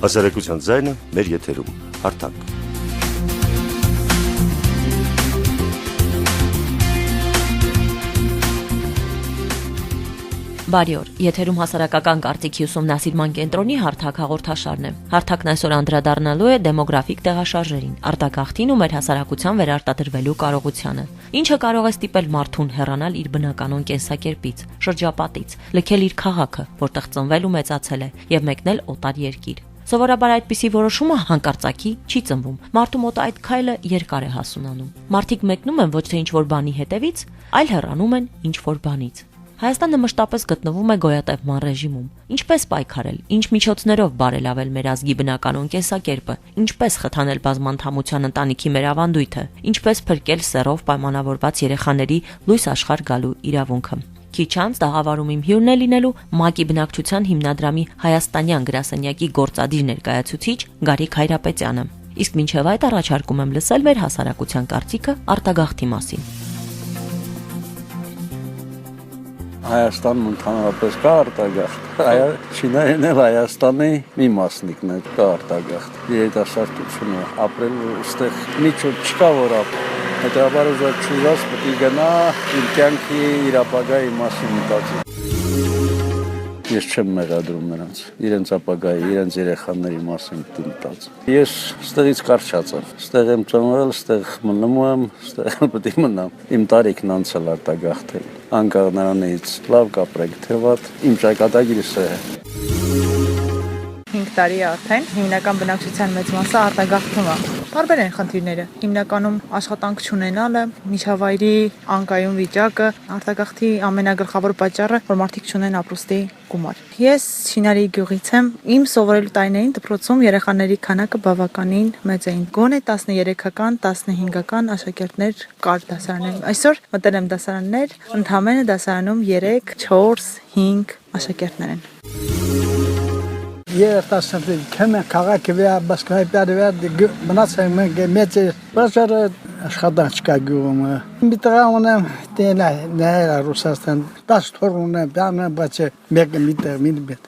Հասարակության ձայնը մեր եթերում, հարթակ։ Բարի օր, եթերում հասարակական կարծիքի ուսումնասիրման կենտրոնի հարթակ հաղորդաշարն է։ Հարթակն այսօր անդրադառնալու է դեմոգրաֆիկ տեղաշարժերին, արտագաղթին ու մեր հասարակության վերարտադրվելու կարողությանը։ Ինչը կարող է ստիպել մարդուն հեռանալ իր բնականon կենսակերպից, շրջապատից, լքել իր քաղաքը, որտեղ ծնվել ու մեծացել է, եւ մեկնել օտար երկիր։ Սովորաբար այդպիսի որոշումը հանկարծակի չի ծնվում։ Մարդու մոտ այդ քայլը երկար է հասունանում։ Մարդիկ մեկնում են ոչ թե ինչ-որ բանի հետևից, այլ հեռանում են ինչ-որ բանից։ Հայաստանը մշտապես գտնվում է գոյատևման ռեժիմում։ Ինչպես պայքարել, ինչ միջոցներով բարելավել մեր ազգի բնականon կենսակերպը, ինչպես խթանել բազմանդամության ընտանիքի մեր ավանդույթը, ինչպես փրկել սեռով պայմանավորված երեխաների լույս աշխարհ գալու իրավունքը։ Քիչ անց տաղավարում իմ հյուրն է լինելու ՄԱԿ-ի բնակչության հիմնադրամի հայաստանյան գրասենյակի գործադիր ներկայացուցիչ Գարիկ Հայրապետյանը։ Իսկ մինչև այդ առաջարկում եմ լսել մեր հասարակության կարծիքը արտագաղթի մասին։ Հայաստանում ընդհանրապես կա արտագաղթ։ Չինարեն էլ Հայաստանի մի մասնիկն է, կա արտագաղթ։ Երիտասարդությունը ապրել ստեղ միջոց չկա, որ ապրել։ Հետաբար ուզած պետք է գնա իր կյանքի, իր ապագայի մասին մտածի։ Ես չեմ մեղադրում նրանց, իրենց ապագայի, իրենց երեխաների մասին պետք է մտածի։ Ես ստեղից կարճացա, ստեղ եմ ծնվել, ստեղ մնում եմ, ստեղ պետք է մնամ։ Իմ տարիքն անցել արտագաղթել, անկախ նրանից լավ կապրեք, թե վատ, իմ ճակատագիրս է։ 5 տարի արդեն հիմնական բնակչության մեծ մասը արտագաղթում է։ Տարբեր են խնդիրները։ Հիմնականում աշխատանք չունենալը, միջավայրի անկայուն վիճակը, արտագաղթի ամենագլխավոր պատճառը, որ մարդիկ չունեն ապրուստի գումար։ Ես Շինարի գյուղից եմ, իմ սովորելու տարիներին դպրոցում երեխաների քանակը բավականին մեծ էին։ Գոնե 13-ական, 15-ական աշակերտներ կար դասարաններում։ Այսօր մտել եմ դասարաններ, ընդհանրապես դասարանում 3, 4, 5 աշակերտներ են։ Երիտասարդի քեմը քաղաքի վրա բասկայտարի վրա մնացել մենք մեծ բաժարը աշխատանք չկա գյուղում։ Մի տղա ունեմ տենա նայել Ռուսաստան 10 թոր ունեմ բանը բայց մեկը միտեղ միտ։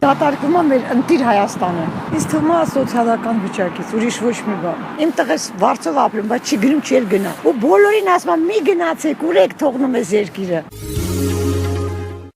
Դատարկվում է մեր ընտիր Հայաստանը։ Ինձ թվում է սոցիալական վիճակից, ուրիշ ոչ մի բան։ Իմ տղես վարձով ապրում, բայց չի գնում, չի գնա։ Ու բոլորին ասում եմ՝ մի գնացեք, ուրեք թողնում ես երկիրը։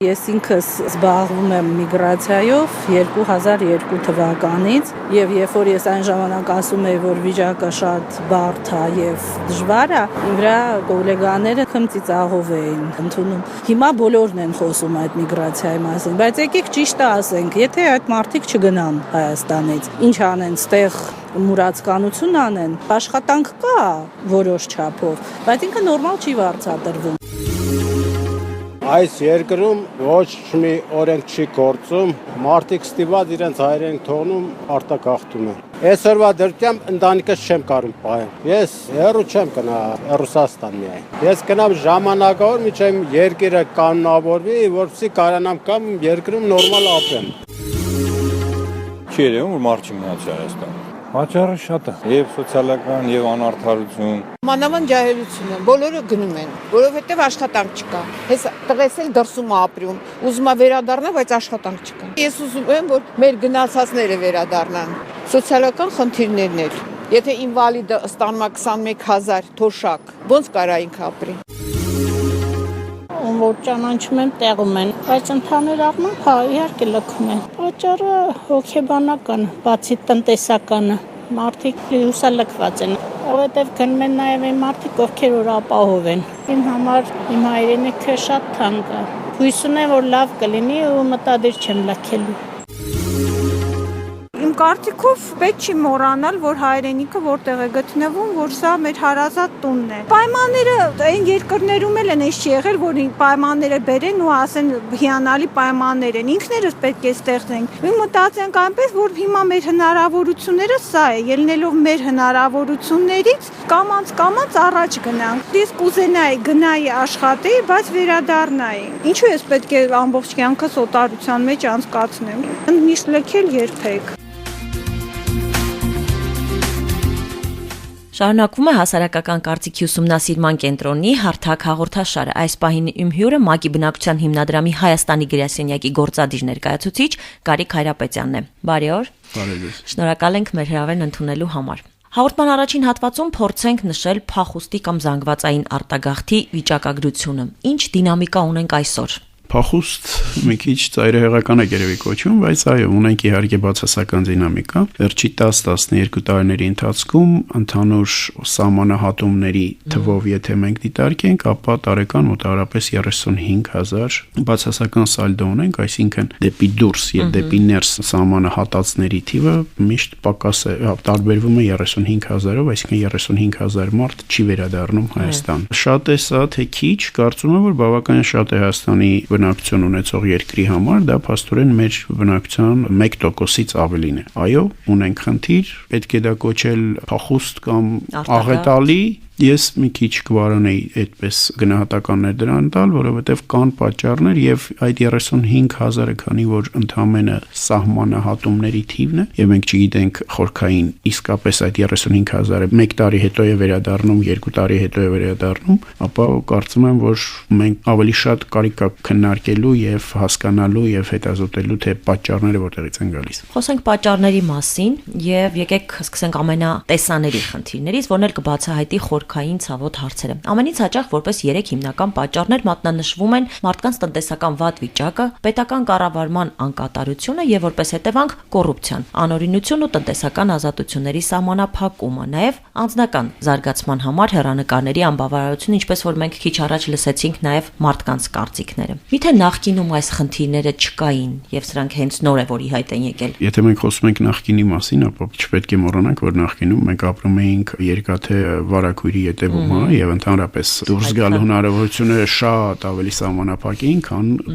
Ես ինքս զբաղվում եմ միգրացիայով 2002 թվականից եւ երբ որ ես այն ժամանակ ասում եի, որ վիճակը շատ բարդ է եւ դժվար է, իմ վրա գոլեգաները քմծիծաղով էին ընդունում։ Հիմա բոլորն են խոսում այդ միգրացիայի մասին, բայց եկեք ճիշտը ասենք, եթե այդ մարդիկ չգնան Հայաստանից, ինչ անեն, ստեղ մուրացկանություն անեն, աշխատանք կա որոշ չափով, բայց ինքը նորմալ չի վարձատրվում։ Այս երկրում ոչ մի օրենք չի գործում, մարդիկ ստիպված իրենց հայրենիք թողնում արտագաղթում են։ Այսօրվա դրությամբ ընտանիքս չեմ կարող պահել։ Ես հեռու չեմ գնա Ռուսաստան միայն։ Ես գնամ ժամանակավոր, մինչև երկիրը կանոնավորվի, որպեսզի կարողանամ կամ երկրում նորմալ ապրեմ։ Չի երևում, որ մարդ չի մնացի Հայաստանում։ Պատճառը շատ է, եւ սոցիալական, եւ անարդարություն։ Մանավանդ ջահելությունը, բոլորը գնում են, որովհետեւ աշխատանք չկա։ Հես տղես էլ դրսում է ապրում, ուզում է վերադառնա, բայց աշխատանք չկա։ Ես ուզում եմ, որ մեր գնացածները վերադառնան։ Սոցիալական խնդիրներն էլ։ Եթե ինվալիդը ստանում է 21000 թոշակ, ոնց կարա ինքը ապրի։ Որ ճանաչում եմ տեղում են, բայց ընդհանուր առմամբ հա իհարկե լքում են։ Պատճառը հոգեբանական, բացի տնտեսականը, մարդիկ հուսալքված են, որովհետև գնում են նաև այն մարդիկ, ովքեր որ ապահով են։ Իմ համար իմ հայրենիքը շատ թանկ է։ Հույս ունեմ, որ լավ կլինի ու մտադիր չեմ լքելու։ Իմ կարծիքով պետք չի մոռանալ, որ հայրենիքը որտեղ է գտնվում, որ սա մեր հարազատ տունն է։ Պայմանները այն երկրներում էլ են էս չի եղել, որ պայմանները բերեն ու ասեն հիանալի պայմաններ են։ Ինքներս պետք է ստեղծենք։ Մենք մտածենք այնպես, որ հիմա մեր հնարավորությունները սա է, ելնելով մեր հնարավորություններից կամած առաջ գնանք։ Ես կուզենայի գնայի աշխատեի, բայց վերադառնայի։ Ինչու ես պետք է ամբողջ կյանքս օտարության մեջ անցկացնեմ։ Միշտ լքել երբեք։ Շարունակվում է հասարակական կարծիքի ուսումնասիրման կենտրոնի հարթակ հաղորդաշարը։ Այս պահին իմ հյուրը ՄԱԿ-ի բնակչության հիմնադրամի Հայաստանի գրասենյակի գործադիր ներկայացուցիչ Գարիկ Հայրապետյանն է։ Բարի օր։ Շնորհակալ ենք մեր հրավերն ընդունելու համար։ Հաղորդման առաջին հատվածում փորձենք նշել փախուստի կամ զանգվածային արտագաղթի վիճակագրությունը։ Ինչ դինամիկա ունենք այսօր։ Փախուստ մի քիչ ծայրահեղական է երևի կոչվում, բայց այո, ունենք իհարկե բացասական դինամիկա։ Վերջի 10-12 տարիների ընթացքում ընդհանուր սահմանահատումների թվով, եթե մենք դիտարկենք, ապա տարեկան մոտավորապես 35,000 բացասական սալդո ունենք, այսինքն դեպի դուրս եւ դեպի ներս սահմանահատածների թիվը միշտ պակաս է, տարբերվում է 35,000-ով, այսինքն 35,000 մարդ չի վերադառնում Հայաստան։ Շատ է սա, թե քիչ, կարծում եմ, որ բավականին շատ է Հայաստանի բնակչություն ունեցող երկրի համար, դա փաստորեն մեր բնակչության 1%-ից ավելին է։ Այո, ունենք խնդիր, պետք է դա կոչել փախուստ կամ աղետալի։ Ես մի քիչ կվարանեի այդպես գնահատականներ դրան տալ, որովհետև կան պատճառներ եւ այդ 35,000-ը, քանի որ ընդամենը սահմանահատումների թիվն է, եւ մենք չգիտենք խորքային իսկապես այդ 35,000-ը 1 տարի հետո է վերադառնում, 2 տարի հետո է վերադառնում, ապա կարծում եմ, որ մենք ավելի շատ կարիք կա քննարկելու եւ հասկանալու եւ հետազոտելու թե պատճառները որտեղից են գալիս։ Խոսենք պատճառների մասին եւ եկեք սկսենք ամենատեսաների խնդիրներից, որն էլ կբացահայտի խորքային ցավոտ հարցերը։ Ամենից հաճախ որպես 3 հիմնական պատճառներ մատնանշվում են մարդկանց տնտեսական վատ վիճակը, պետական կառավարման անկատարությունը եւ որպես հետևանք կոռուպցիան, անօրինություն ու տնտեսական ազատությունների սահմանափակումը, նաեւ անձնական զարգացման համար հեռանկարների անբավարարություն, ինչպես որ մենք քիչ առաջ լսեցինք նաեւ մարդկանց կարծիքները։ Միթե նախկինում այս խնդիրները չկային եւ սրանք հենց նոր է որ ի հայտ են եկել։ Եթե մենք խոսում ենք նախկինի մասին, ապա չպետք է մոռանանք, որ նախկինում մենք ապրում էինք երկաթե վարակույրի ետևում, եւ ընդհանրապես դուրս գալու հնարավորությունները շատ ավելի սահմանափակ էին,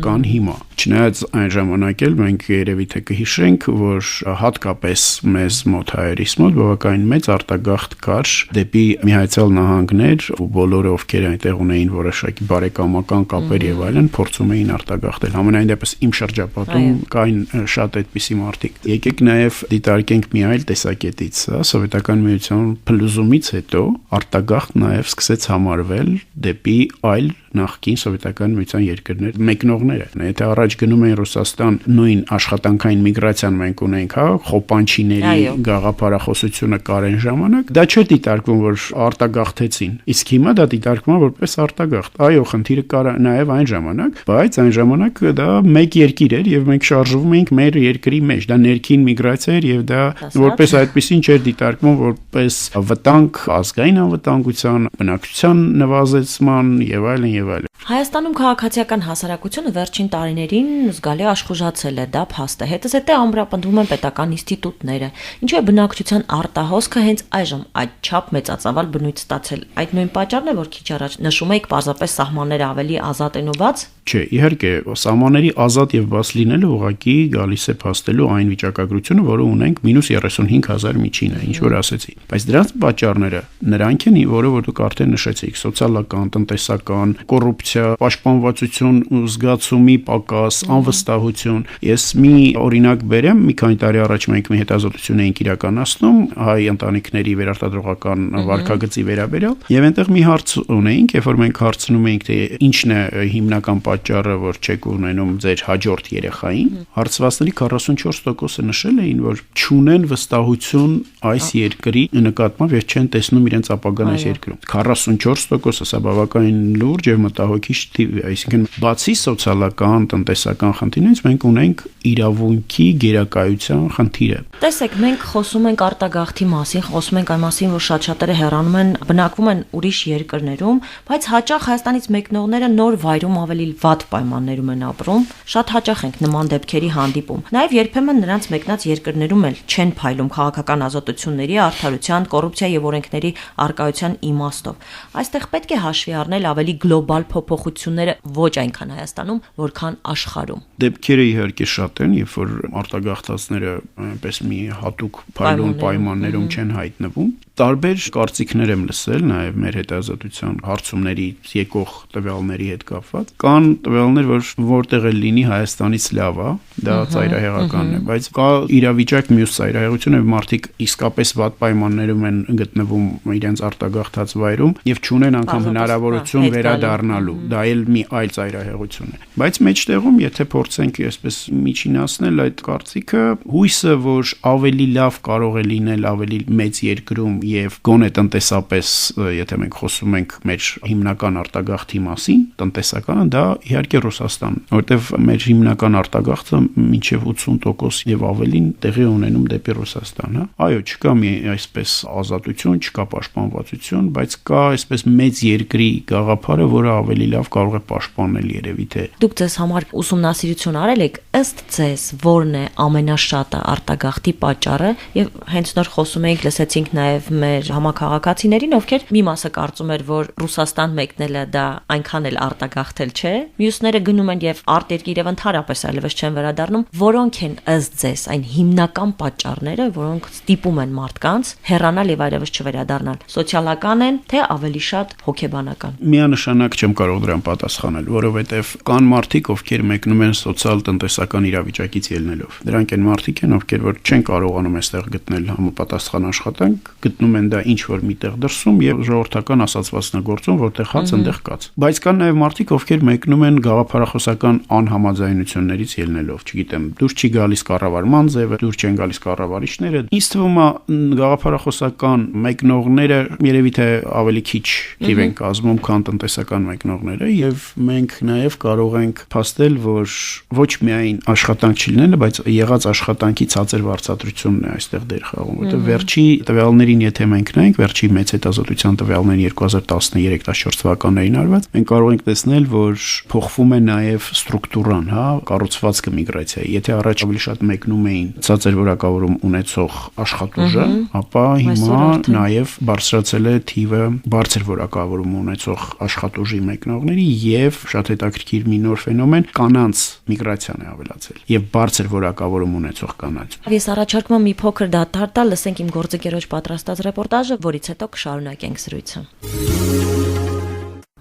քան հիմա։ Չնայած այն ժամանակ էլ մենք երևի թե կհիշենք, որ հատկապես մեզ մոտ հայերիս մոտ բավականին մեծ արտագաղթ կար դեպի Միացյալ Նահանգներ, ու բոլորը ովքեր այնտեղ ունեին որոշակի բարեկամական կապեր եւ այլն, փորձում էին արտագաղթել։ Համենայն դեպս իմ շրջապատում կային շատ այդպիսի մարդիկ։ Եկեք նաեւ դիտարկենք մի այլ տեսակետից, սովետական միության փլուզումից հետո արտագաղթ նաեւ սկսեց համարվել դեպի այլ նախկին սովետական միության երկրներ մեկնողները։ Եթե առաջ գնում էին Ռուսաստան, նույն աշխատանքային միգրացիան մենք ունենք, խոպանչիների գաղափարախոսությունը կար այն ժամանակ, դա չէր դիտարկվում, որ արտագաղթեցին։ Իսկ հիմա դա դիտարկվում է որպես արտագաղթ։ Այո, խնդիրը կար նաև այն ժամանակ, բայց այն ժամանակ դա մեկ երկիր էր եւ մենք շարժվում էինք մեր երկրի մեջ։ Դա ներքին միգրացիա էր եւ դա որպես այդպեսին չէր դիտարկվում որպես վտանգ ազգային անվտանգության, բնակչության նվազեցման եւ այլն եւ այլն։ Հայաստանում քաղաքացիական հասարակությունը վերջին տարիներին զգալի աշխուժացել է, դա փաստ է։ Հետզհետե ամրապնդվում են պետական ինստիտուտները։ Ինչու է բնակչության արտահոսքը հենց այժմ այդչափ մեծածավալ բնույթ ստացել։ Այդ նույն պատճառն է, որ քիչ առաջ նշում եք պարզապես սահմանները ավելի ազատ են ու բաց։ Չէ, իհարկե, սահմանների ազատ եւ բաց լինելը ուղղակի գալիս է փաստելու այն վիճակագրությունը, որը ունենք -35,000 միջինը, ինչ որ ասեցի։ Բայց դրանց պատճառները նրանք են, որը դուք արդեն նշեցիք՝ սոցիալական, տնտեսական, կոռուպցիա, պաշտպանվածություն ու զգացումի պակաս, անվստահություն։ Ես մի օրինակ բերեմ, մի քանի տարի առաջ մենք մի հետազոտություն էինք իրականացնում հայ ընտանիքների վերարտադրողական վարքագծի վերաբերյալ, եւ այնտեղ մի հարց ունեինք, երբ որ մենք հարցնում էինք, թե ինչն է հիմնական պատճառը, որ չեք ունենում ձեր հաջորդ երեխային, հարցվածների 44%-ը նշել էին, որ չունեն վստահություն այս երկրի նկատմամբ եւ չեն տեսնում իրենց ապագան այս երկրում։ 44%-ը սա բավականին լուրջ եւ մտահոգիչ թիվ է, այսինքն բացի սոցիալական, տնտեսական խնդիրներից մենք ունենք իրավունքի գերակայության խնդիրը։ Տեսեք, մենք խոսում ենք արտագաղթի մասին, խոսում ենք այն մասին, որ շատ-շատերը հեռանում են, բնակվում են ուրիշ երկրներում, բայց հաճախ Հայաստանից մեկնողները նոր վայրում ավելի վատ պայմաններում են ապրում, շատ հաճախ ենք նման դեպքերի հանդիպում։ Նաև երբեմն նրանց մեկնած երկրներում էլ չեն փայլում քաղաքական ազատությունների, արդարության, կոռուպցիա եւ օրենքների արկայության իմաստով։ Այստեղ պետք է հաշվի առնել ավելի գլոբալ փոփոխությունները ոչ այնքան Հայաստանում, որքան աշխարհում։ Դեպքերը իհարկե շատ են, երբ որ արտագաղթածները այնպես մի հատուկ փայլուն պայմաններում չեն հայտնվում։ տարբեր կարծիքներ եմ լսել նաև մեր հետազոտության հարցումներից եկող տվյալների հետ կապված։ Կան տվյալներ, որտեղ էլ լինի Հայաստանից լավ է, դա ծայրահեղականն է, բայց կա իրավիճակ մյուս ծայրահեղություն է, մարդիկ իսկապես վատ պայմաններում են գտնվում իրենց արտագաղթած վայրում եւ չունեն անգամ հնարավորություն վերադառնալու։ Դա էլ մի այլ ծայրահեղություն է։ Բայց մեջտեղում, եթե փորձենք այսպես միջինացնել այդ կարծիքը, հույսը, որ ավելի լավ կարող է լինել ավելի մեծ երկրում եւ գոնե տնտեսապես, եթե մենք խոսում ենք մեր հիմնական արտագաղթի մասին, տնտեսական, դա իհարկե Ռուսաստանն, որտեվ մեր հիմնական արտագաղթը մինչեւ 80% եւ ավելին տեղի ունենում դեպի Ռուսաստան, հա։ Այո, չկա մի այսպես ազատություն, չկա պաշտպանվածություն, բայց կա այսպես մեծ երկրի գաղափարը, որը ավելի լավ կարող է պաշտպանել երևի թե։ Դուք ձեզ համար ուսումնասիրություն արել եք, ըստ ձեզ որն է ամենաշատը արտագաղթի պատճառը եւ հենց նոր խոսում էինք, լսեցինք նաեւ մեր համակարգացիներին, ովքեր մի մասը կարծում էր, որ Ռուսաստան մեկնելը դա այնքան էլ արտագաղթել չէ, մյուսները գնում են եւ արտերկիր եւ ընդհանրապես այլևս չեն վերադառնում, որոնք են ըստ ձեզ այն հիմնական պատճառները, որոնք ստիպում են մարդկանց հեռանալ եւ այլևս չվերադառնալ, սոցիալական են թե ավելի շատ հոգեբանական։ Միանշանակ չեմ կարող դրան պատասխանել, որովհետեւ կան մարդիկ, ովքեր մեկնում են սոցիալ-տնտեսական իրավիճակից ելնելով։ Դրանք են մարդիկ են, ովքեր որ չեն կարողանում այստեղ գտնել համապատասխան աշխատանք, գտնում են դա ինչ որ միտեղ դրսում եւ ժողովրդական ասացվածնագործում, որտեղ հաց ընդեղ կաց։ Բայց կան նաեւ մարդիկ, ովքեր մեկնում են գաղափարախոսական անհամաձայնություններից ելնելով, չգիտեմ, դուրս չի գալիս կառավարման ձևը, դուրս չեն գալիս կառավարիչները։ Ինձ թվում է գաղափարախոսական մեկնողները երևի թե ավելի քիչ թիվ են կազմում, քան տնտեսական մեկնողները, եւ մենք նաեւ կարող ենք փաստել, որ ոչ միայն աշխատանք չլինելը, բայց եղած աշխատանքի ցածր վարձատրությունն է այստեղ դեր խաղում, որտեղ վերջի տվյալներին, եթե մենք նայենք, վերջի մեծ հետազոտության տվյալներին 2013-14 թվականներին արված, մենք կարող ենք տեսնել, որ փոխվում է նաեւ ստրուկտուրան, հա, կառուցվածքը միգրացիայի։ Եթե առաջ ավելի շատ մեկնում էին ցածր որակավորում ունեցող աշխատուժը, ապա հիմա նաեւ բարձրացել է թիվը բարձր որակավորում ունեցող աշխատուժի մեկնողների եւ շատ հետաքրքիր մի նոր ֆենոմեն կանանց միգրացիան է ավելացել եւ բարձր որակավորում ունեցող կանանց։ Ես առաջարկում եմ մի փոքր դադար տալ, լսենք իմ գործընկերոջ պատրաստած ռեպորտաժը, որից հետո կշարունակենք զրույցը։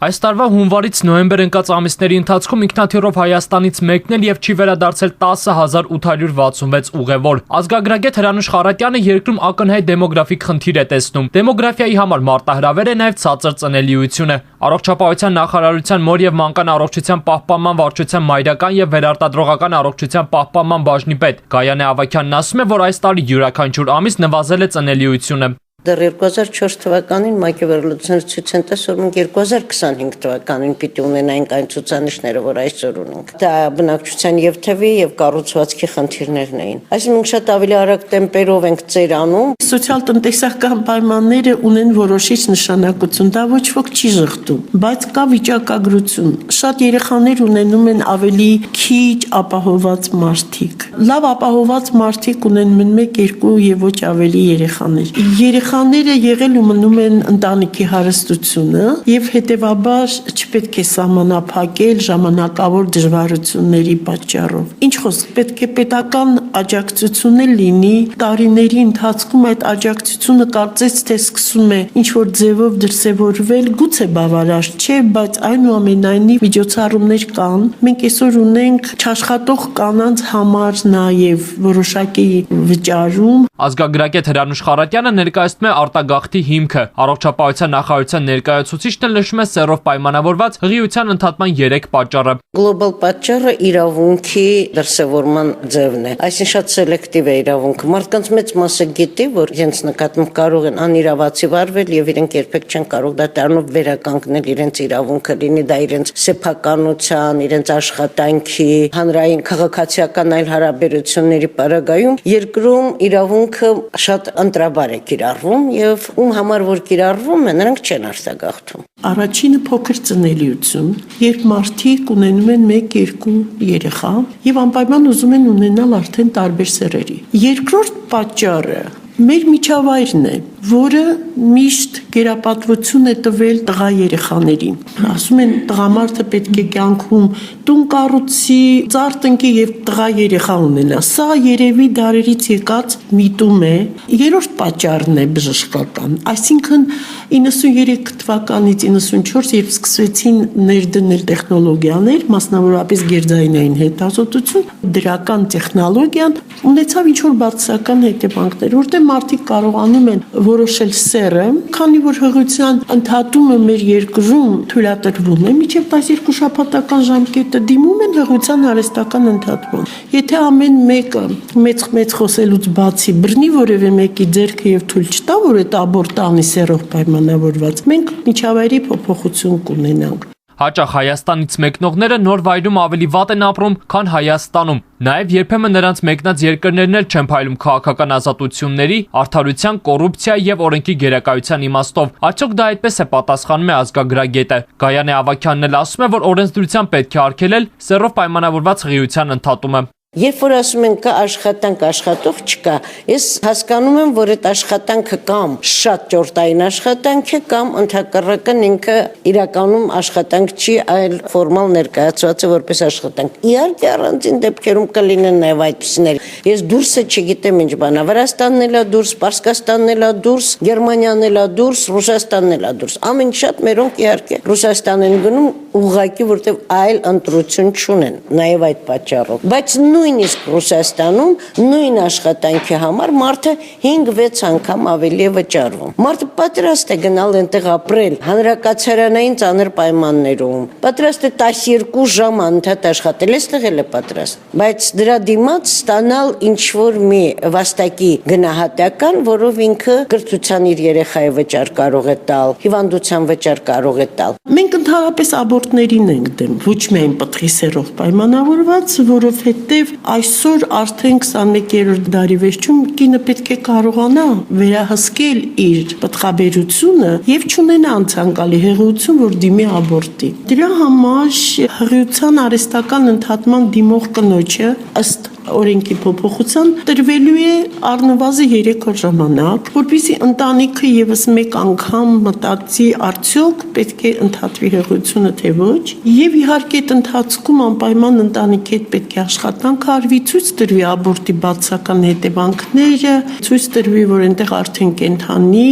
Այս տարվա հունվարից նոյեմբեր ընկած ամիսների ընթացքում ինքնաթիռով Հայաստանից մեկնել եւ չի վերադարձել 10866 ուղևոր։ Ազգագրագետ Հրանուշ Խարատյանը երկրում ակնհայտ դեմոգրաֆիկ խնդիր է տեսնում։ Դեմոգրաֆիայի համար մարտահրավեր է նաեւ ցածր ծնելիությունը։ Առողջապահության նախարարության մոր եւ մանկան առողջության պահպանման վարչության մայրական եւ վերարտադրողական առողջության պահպանման բաժնի պետ Գայանե Ավագյանն ասում է, որ այս տարի յուրաքանչյուր ամիս նվազել է ծնելիությունը։ Դեռ 2004 թվականին մակերևույթները ցույց են տալիս, որ մենք 2025 թվականին պիտի ունենայինք այն ցուցանիշները, որ այսօր ունենք։ Դա բնակչության եւ թվի եւ կառուցվածքի խնդիրներն էին։ Այսինքն շատ ավելի արագ տեմպերով ենք ծերանում։ Սոցիալ-տնտեսական պայմանները ունեն որոշիչ նշանակություն, դա ոչ ոք չի զղջում, բայց կա վիճակագրություն։ Շատ երեխաներ ունենում են ավելի քիչ ապահոված մարդիկ։ Լավ ապահոված մարդիկ ունեն 1-2 եւ ոչ ավելի երեխաներ։ Երեխաները եղել ու մնում են ընտանիքի հարստությունը եւ հետեւաբար չպետք է սահմանափակել ժամանակավոր դժվարությունների պատճառով։ Ինչ խոսք, պետք է պետական աջակցություն լինի, տարիների ընթացքում այդ աջակցությունը կարծես թե սկսում է ինչ որ ձևով դրսևորվել, գուցե բավարար չէ, բայց այնուամենայնիվ միջոցառումներ կան։ Մենք այսօր ունենք չաշխատող կանանց համար նաեւ որոշակի վճարում։ Ազգագրագետ Հրանուշ Խարատյանը ներկայացնում է արտագաղթի հիմքը։ Առողջապահության նախարարության ներկայացուցիչն էլ նշում է սեռով պայմանավորված հղիության ընդհատման 3 պատճառը։ Գլոբալ պատճառը իրավունքի դրսևորման ձևն է։ Այսինքն շատ սելեկտիվ է իրավունքը։ Մարդկանց մեծ մասը գիտի, որ իրենց նկատմամբ կարող են անիրավացի վարվել եւ իրենք երբեք չեն կարող դա դառնով վերականգնել իրենց իրավունքը, լինի դա իրենց սեփականության, իրենց աշխատանքի, հանրային քաղաքացիական այլ հարաբերությունների պարագայում երկրում իրավունքը շատ ընտրաբար է կիրառվում եւ ում համար որ կիրառվում է, նրանք չեն արտագաղթում։ Առաջինը փոքր ծնելիություն, երբ մարդիկ ունենում են 1-2 երեխա եւ անպայման ուզում են ունենալ արդեն տարբեր սեռերի։ Երկրորդ պատճառը մեր միջավայրն է, որը միշտ գերապատվություն է տվել տղա երեխաներին։ Ասում են տղամարդը պետք է կյանքում տուն կառուցի, ծառ տնկի եւ տղա երեխա ունենա։ Սա երևի դարերից եկած միտում է, երրորդ պատճառն է բժշկական, այսինքն 93 թվականից 94 երբ սկսվեցին ներդնել տեխնոլոգիաներ, մասնավորապես գերձայնային հետազոտություն, դրական տեխնոլոգիան ունեցավ ինչ-որ բացասական հետևանքներ, որտեղ մարդիկ կարողանում են որոշել սեռը, քանի որ հղիության ընդհատումը մեր երկրում թույլատրվում է, մինչև 12 շաբաթական ժամկետը դիմում են հղիության արհեստական ընդհատման։ Եթե ամեն մեկը մեծ խոսելուց բացի բռնի որևէ մեկի ձեռքը եւ թույլ չտա, որ այդ աբորտը անի սեռով պայմանավորված, մենք միջավայրի փոփոխություն կունենանք։ Հաճախ Հայաստանից մեկնողները նոր վայրում ավելի վատ են ապրում, քան Հայաստանում։ Նաև երբեմն նրանց մեկնած երկրներն էլ չեն փայլում քաղաքական ազատությունների, արդարության, կոռուպցիայի եւ օրենքի գերակայության իմաստով։ Արդյոք դա այդպես է, պատասխանում է ազգագրագետը։ Գայանե Ավագյանն էլ ասում է, որ օրենսդրությամբ պետք է արգելել սեռով պայմանավորված հղիության ընդհատումը։ Երբ որ ասում են կա աշխատանք, աշխատող չկա, ես հասկանում եմ, որ այդ աշխատանքը կամ շատ ճորտային աշխատանք է, կամ ընդհակառակն ինքը իրականում աշխատանք չի, այլ ֆորմալ ներկայացված է որպես աշխատանք։ Իհարկե առանձին դեպքերում կլինեն նաև այդպիսիներ։ Ես դուրսը չգիտեմ ինչ բան է, Վրաստանն էլ է դուրս, Պարսկաստանն էլ է դուրս, Գերմանիան էլ է դուրս, Ռուսաստանն էլ է դուրս։ Ամեն շատ մերոնք իհարկե Ռուսաստան են գնում ուղղակի, որտեղ այլ ընտրություն չունեն, նաև այդ պատճառով։ Բայց նույնիսկ Ռուսաստանում նույն աշխատանքի համար մարդը 5-6 անգամ ավելի է վճարվում։ Մարդը պատրաստ է գնալ այնտեղ ապրել հանրակացարանային ծանր պայմաններում, պատրաստ է 12 ժամ անընդհատ աշխատել, այստեղ էլ է պատրաստ։ Բայց դրա դիմաց ստանալ ինչ-որ մի վաստակի գնահատական, որով ինքը կրթության իր երեխայի վճար կարող է տալ, հիվանդության վճար կարող է տալ։ Մենք ընդհանրապես աբորտներին ենք դեմ, ոչ միայն պտղի սեռով պայմանավորված, որովհետև այսօր արդեն 21-րդ դարի վերջում կինը պետք է կարողանա վերահսկել իր պտղաբերությունը եւ չունենա անցանկալի հղիություն, որ դիմի աբորտի։ Դրա համար հղիության արհեստական ընդհատման դիմող կնոջը ըստ օրենքի փոփոխության տրվելու է առնվազն 3 օր ժամանակ, որպեսզի ընտանիքը եւս մեկ անգամ մտածի արդյոք պետք է ընդհատվի հղիությունը թե ոչ, եւ իհարկե այդ ընթացքում անպայման ընտանիքի հետ պետք է աշխատանք արվի, ցույց տրվի աբորտի բացասական հետևանքները, ցույց տրվի, որ այնտեղ արդեն կենթանի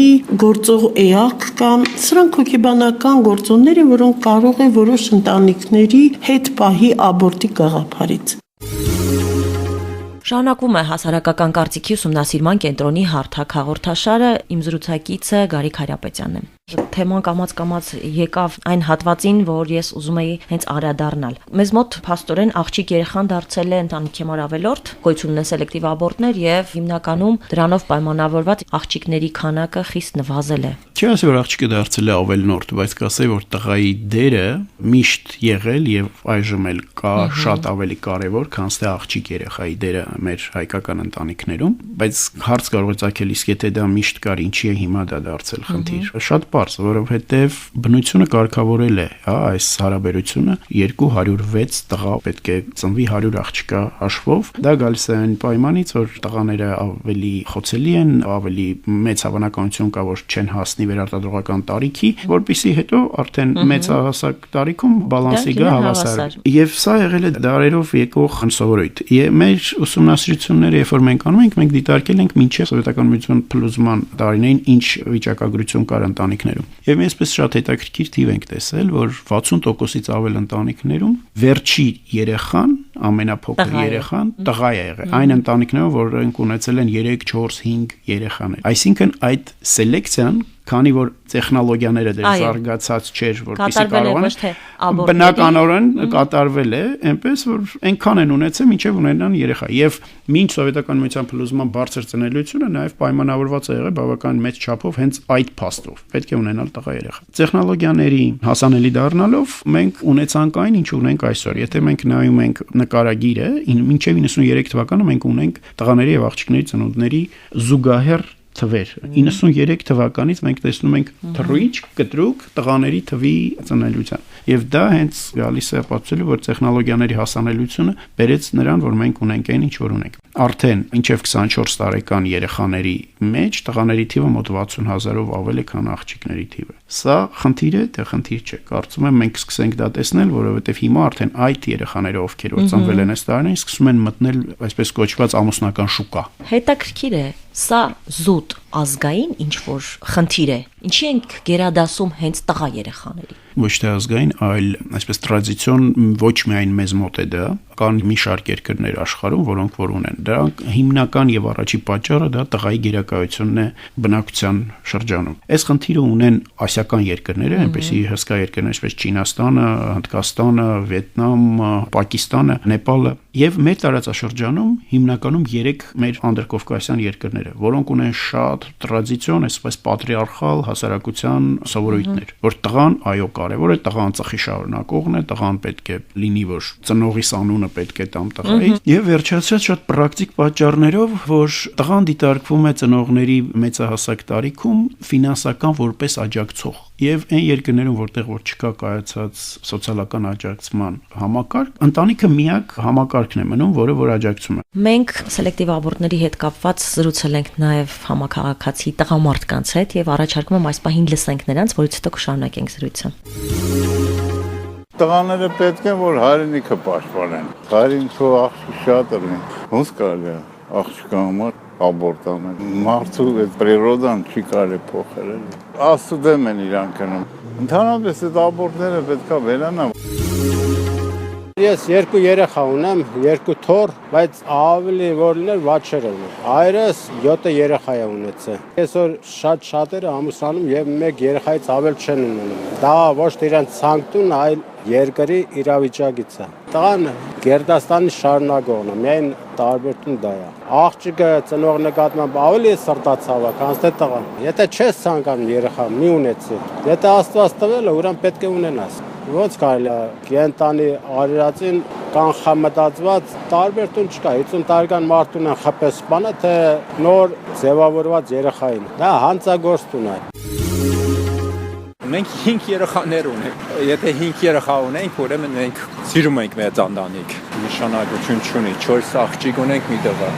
գործող էակ կա։ Սրանք հոգեբանական գործոններ են, որոնք կարող է որոշ ընտանիքների հետ պահի աբորտի գաղափարից։ Շարունակվում է հասարակական կարծիքի ուսումնասիրման կենտրոնի հարթակ հաղորդաշարը, իմ զրուցակիցը Գարիկ Հարապետյանն է։ Թեման կամաց եկավ այն հատվածին, որ ես ուզում էի հենց անդրադառնալ։ Մեզ մոտ փաստորեն աղջիկ երեխան դարձել է ընտանիքի համար ավելորդ, գոյություն ունեն սելեկտիվ աբորտներ եւ հիմնականում դրանով պայմանավորված աղջիկների քանակը խիստ նվազել է։ Չի ասի, որ աղջիկը դարձել է ավելնորդ, բայց կասեի, որ տղայի դերը միշտ եղել եւ այժմ էլ կա շատ ավելի կարեւոր, քան թե աղջիկ երեխայի դերը մեր հայկական ընտանիքներում, բայց հարց կարող է ցակել, իսկ եթե դա միշտ կար, ինչի է հիմա դա դարձել խնդիր։ Շատ պարզ, որովհետեւ բնությունը կարգավորել է, այս հարաբերությունը 206 տղա պետք է ծնվի 100 աղջկա հաշվով։ Դա գալիս է այն պայմանից, որ տղաները ավելի խոցելի են, ավելի մեծ հավանականություն կա, որ չեն հասնի վերարտադրողական տարիքի, որpիսի հետո արդեն մեծահասակ տարիքում բալանսի գա հավասար։ Եվ սա եղել է դարերով եկող անսովորույթ։ Մեր ուսումնասիրությունները, երբ որ մենք անում ենք, մենք դիտարկել ենք մինչև սովետական միության փլուզման տարիներին ինչ վիճակագրություն կար ընտանիքներում։ Եվ այսպես շատ հետաքրքիր թիվ ենք տեսել, որ 60%-ից ավել ընտանիքներում վերջի երեխան, ամենափոքր երեխան տղա է եղել։ Այն ընտանիքներում, որոնք ունեցել են 3, 4, 5 երեխաներ։ Այսինքն այդ սելեկցիան, քանի որ տեխնոլոգիաները դեռ զարգացած չէր, որպեսզի կարողանան բնականորեն կատարվել է, այնպես որ այնքան են ունեցել, մինչև ունենան երեխա։ Եվ մինչ սովետական միության փլուզման բարձր ծնելիությունը նաև պայմանավորված է եղել բավական մեծ չափով հենց այդ փաստով։ Պետք է ունենալ տղա երեխա։ Տեխնոլոգիաների հասանելի դառնալով մենք ունեցանք այն, ինչ ունենք այսօր։ Եթե մենք նայում ենք նկարագիրը, մինչև 93 թվականը մենք ունենք տղաների եւ աղջիկների ծնունդների զուգահեռ թվեր։ 93 թվականից մենք տեսնում ենք թռիչք, կտրուկ տղաների թվի ծնելիության։ Եվ դա հենց գալիս է ապացուցելու, որ տեխնոլոգիաների հասանելիությունը բերեց նրան, որ մենք ունենք այն, ինչ որ ունենք։ արդեն մինչև 24 տարեկան երեխաների մեջ տղաների թիվը մոտ 60,000-ով ավել է, քան աղջիկների թիվը։ Սա խնդիր է, թե խնդիր չէ։ Կարծում եմ մենք սկսենք դա տեսնել, որովհետև հիմա արդեն այդ երեխաները, ովքեր որ ծնվել են այս տարիներին, սկսում են մտնել այսպես կոչված ամուսնական շուկա։ Հետաքրքիր է, սա զուտ ազգային ինչ որ խնդիր է։ Ինչի ենք գերադասում հենց տղա երեխաների։ Ոչ թե ազգային, այլ այսպես տրադիցիոն ոչ միայն մեզ մոտ է դա, կան մի շարք երկրներ աշխարհում, որոնք որ ունեն։ Դրանք հիմնական եւ առաջի պատճառը դա տղայի գերակայությունն է բնակության շրջանում։ Այս խնդիրը ունեն ասիական երկրները, այնպեսի հսկա երկրներ, ինչպես Չինաստանը, Հնդկաստանը, Վիետնամը, Պակիստանը, Նեպալը եւ մեր տարածաշրջանում հիմնականում 3 մեր անդրկովկասյան երկրները, որոնք ունեն շատ տրադիցիոն, այսպես պատրիարխալ հասարակության սովորույթներ, որ տղան այո կարևոր է, տղան ծխի շարունակողն է, տղան պետք է լինի, որ ծնողիս անունը պետք է տամ տղայի, եւ վերջացած շատ պրակտիկ պատճառներով, որ տղան դիտարկվում է ծնողների մեծահասակ տարիքում ֆինանսական որպես աջակցող։ Եվ այն երկրներում, որտեղ որ չկա կայացած սոցիալական աջակցման համակարգ, ընտանիքը միակ համակարգն է մնում, որը որ աջակցում է։ Մենք սելեկտիվ աբորտների հետ կապված զրուցել ենք նաև համակարգացի տղամարդկանց հետ եւ առաջարկում եմ այս պահին լսենք նրանց, որից հետո կշարունակենք զրույցը։ Տղաները պետք է որ հայրենիքը պաշտպանեն։ Հայրենիքը աղջիկ շատ է։ Ոնց կարելի է աղջկա համար աբորտ անել։ Մարդու այդ պրիրոդան չի կարելի փոխել։ Աստծո դեմ են իրանք գնում։ Ընդհանրապես այդ աբորտները պետքա վերանան։ Ես 2 երեխա ունեմ, 2 թոռ, բայց ավելի որ լիներ վաչեր ունեմ։ Այրս 7 երեխա է ունեցել։ Այսօր շատերը ամուսնանում եւ 1 երեխայից ավել չեն ունենում։ Դա ոչ թե իրենց ցանկտուն, այլ երկրի իրավիճակից է։ Տղան Գերդաստանի շարունակողն է, միայն տարբերություն դա է։ Աղջիկը ծնող նկատմամբ ավելի սրտացավ է, քան թե տղան։ Եթե չես ցանկանում երեխա, մի ունեցի։ Եթե Աստված տվել է, ուրեմն պետք է ունենաս։ Ոնց կարելի է կենտանի արարածին կանխամտածված տարբերություն չկա 50 տարեկան մարդուն են խփես սպանը թե նոր ձևավորված երեխային դա հանցագործություն է Մենք 5 երեխաներ ունենք եթե 5 երեխա ունենք ուրեմն մենք սիրում ենք մեծ ընտանիք նշանակություն չունի 4 աղջիկ ունենք մի տղա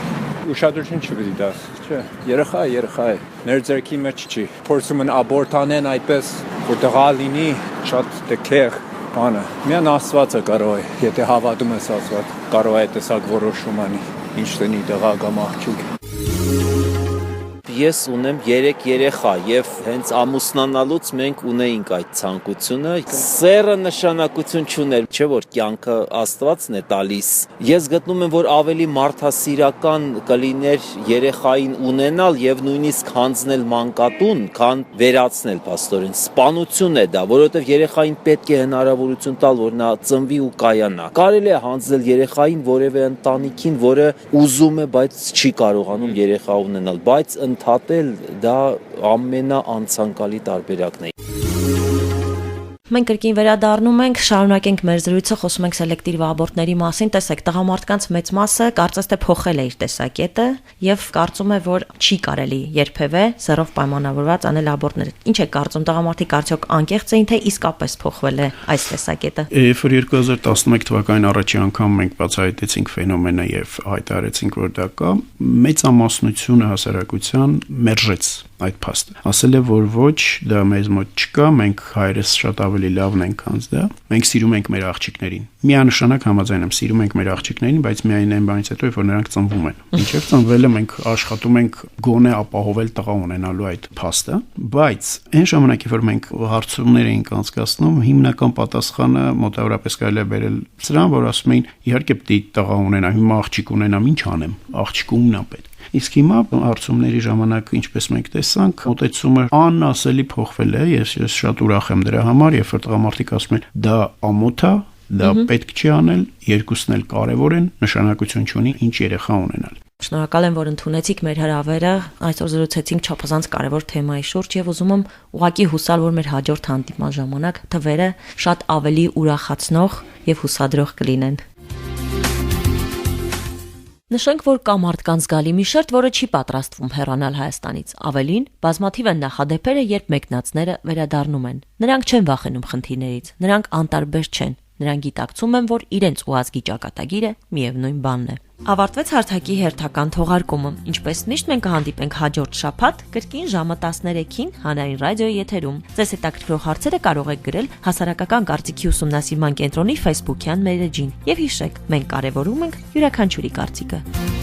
ուշադրություն չպետք է դաս չէ երեխա է մեր ձեռքի մեջ չի փորձում են աբորտ անեն այդպես որ տղա լինի շատ տքեղ բանը միան Աստվածը կարող է եթե հավատում ես Աստված կարող է տեսակ որոշում անի ինչ տնի տղա կամ աղջիկ Ես ունեմ 3 երեխա եւ հենց ամուսնանալուց մենք ունեինք այդ ցանկությունը սերը նշանակություն չուներ չէ որ կյանքը Աստվածն է տալիս ես գտնում եմ որ ավելի մարդասիրական կլիներ երեխային ունենալ եւ նույնիսկ հանձնել մանկատուն քան վերացնել պաստորին սպանություն է դա որովհետեւ երեխային պետք է հնարավորություն տալ որ նա ծնվի ու կայանա կարելի է հանձնել երեխային որևէ ընտանիքին որը ուզում է բայց չի կարողանում երեխա ունենալ բայց ընդհատել դա ամենաանցանկալի տարբերակն է Մենք կրկին վերադառնում ենք, շարունակենք մեր զրույցը, խոսում ենք սելեկտիվ աբորտների մասին, տեսեք, տղամարդկանց մեծ մասը կարծես թե փոխել է իր տեսակետը եւ կարծում է, որ չի կարելի երբևէ սերով պայմանավորված անել աբորտներ։ Ինչ է կարծում, տղամարդիկ արդյոք անկեղծ էին, թե իսկապես փոխվել է այս տեսակետը։ Երբ որ 2011 թվականին առաջի անգամ մենք բացահայտեցինք ֆենոմենը եւ հայտարարեցինք, որ դա կա, մեծամասնությունը հասարակության մերժեց այդ փաստը։ Ասել է, որ ոչ, դա մեզ մոտ չկա, մենք հայրս շատ ավելի լավն ենք քան դա։ Մենք սիրում ենք մեր աղջիկներին։ Միանշանակ համաձայն եմ, սիրում ենք մեր աղջիկներին, բայց միայն այն բանից հետո, որ նրանք ծնվում են։ Մինչև ծնվելը մենք աշխատում ենք գոնե ապահովել տղա ունենալու այդ փաստը, բայց այն ժամանակ, որ մենք հարցումներ էինք անցկացնում, հիմնական պատասխանը մոտավորապես կարելի է բերել սրան, որ ասում էին, իհարկե պետք է տղա ունենա, հիմա աղջիկ ունենամ, ինչ անեմ, աղջիկ ումն է պետք։ Իսկ հիմա հարցումների ժամանակ ինչպես մենք տեսանք, մոտեցումը անասելի փոխվել է, ես շատ ուրախ եմ դրա համար, երբ որ տղամարդիկ ասում են, դա ամոթ է, դա պետք չի անել, երկուսն էլ կարևոր են, նշանակություն չունի ինչ երեխա ունենալ։ Շնորհակալ եմ, որ ընդունեցիք մեր հրավերը, այսօր զրուցեցինք չափազանց կարևոր թեմայի շուրջ եւ ուզում եմ ուղղակի հուսալ, որ մեր հաջորդ հանդիպման ժամանակ թվերը շատ ավելի ուրախացնող եւ հուսադրող կլինեն։ Նշենք, որ կա մարդկանց զգալի մի շերտ, որը չի պատրաստվում հեռանալ Հայաստանից։ Ավելին, բազմաթիվ են նախադեպերը, երբ մեկնածները վերադառնում են։ Նրանք չեն վախենում խնդիրներից, նրանք անտարբեր չեն։ Նրանք գիտակցում են, որ իրենց ու ազգի ճակատագիրը միևնույն բանն է։ Ավարտվեց հարթակի հերթական թողարկումը։ Ինչպես միշտ մենք կհանդիպենք հաջորդ շաբաթ կրկին ժամը 13-ին Հանրային ռադիոյի եթերում։ Ձեզ հետաքրքրող հարցերը կարող եք գրել Հասարակական կարծիքի ուսումնասիրման կենտրոնի Facebook-յան մեջին։ Եվ հիշեք, մենք կարևորում ենք յուրաքանչյուրի կարծիքը։